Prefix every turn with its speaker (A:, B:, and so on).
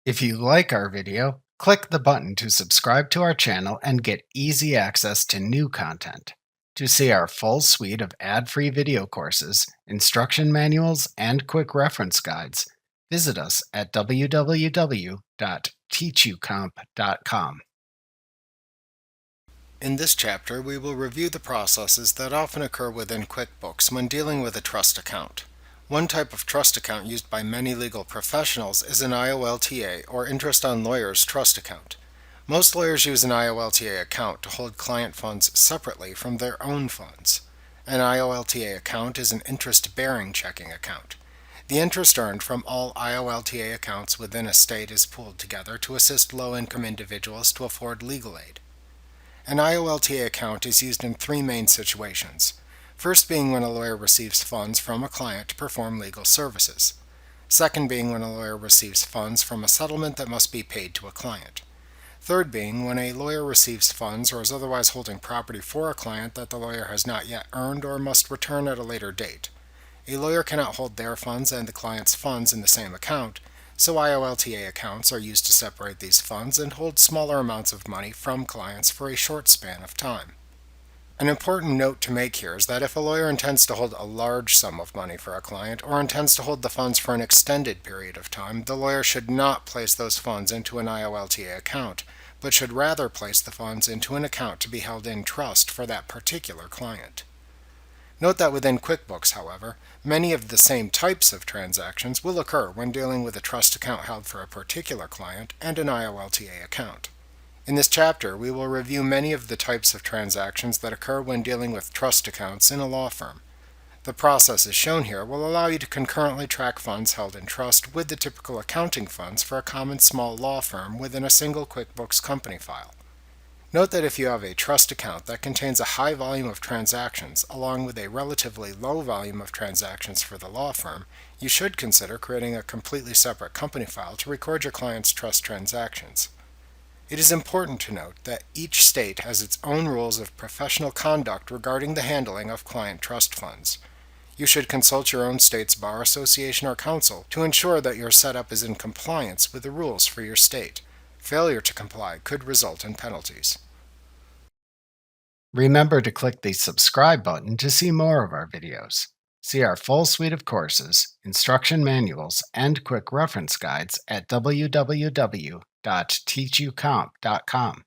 A: If you like our video, click the button to subscribe to our channel and get easy access to new content. To see our full suite of ad-free video courses, instruction manuals, and quick reference guides, visit us at www.teachucomp.com. In this chapter, we will review the processes that often occur within QuickBooks when dealing with a trust account. One type of trust account used by many legal professionals is an IOLTA, or Interest on Lawyers Trust Account. Most lawyers use an IOLTA account to hold client funds separately from their own funds. An IOLTA account is an interest-bearing checking account. The interest earned from all IOLTA accounts within a state is pooled together to assist low-income individuals to afford legal aid. An IOLTA account is used in three main situations. First being when a lawyer receives funds from a client to perform legal services. Second being when a lawyer receives funds from a settlement that must be paid to a client. Third being when a lawyer receives funds or is otherwise holding property for a client that the lawyer has not yet earned or must return at a later date. A lawyer cannot hold their funds and the client's funds in the same account, so IOLTA accounts are used to separate these funds and hold smaller amounts of money from clients for a short span of time. An important note to make here is that if a lawyer intends to hold a large sum of money for a client or intends to hold the funds for an extended period of time, the lawyer should not place those funds into an IOLTA account, but should rather place the funds into an account to be held in trust for that particular client. Note that within QuickBooks, however, many of the same types of transactions will occur when dealing with a trust account held for a particular client and an IOLTA account. In this chapter, we will review many of the types of transactions that occur when dealing with trust accounts in a law firm. The processes shown here will allow you to concurrently track funds held in trust with the typical accounting funds for a common small law firm within a single QuickBooks company file. Note that if you have a trust account that contains a high volume of transactions along with a relatively low volume of transactions for the law firm, you should consider creating a completely separate company file to record your client's trust transactions. It is important to note that each state has its own rules of professional conduct regarding the handling of client trust funds. You should consult your own state's bar association or council to ensure that your setup is in compliance with the rules for your state. Failure to comply could result in penalties. Remember to click the subscribe button to see more of our videos. See our full suite of courses, instruction manuals, and quick reference guides at www.teachucomp.com.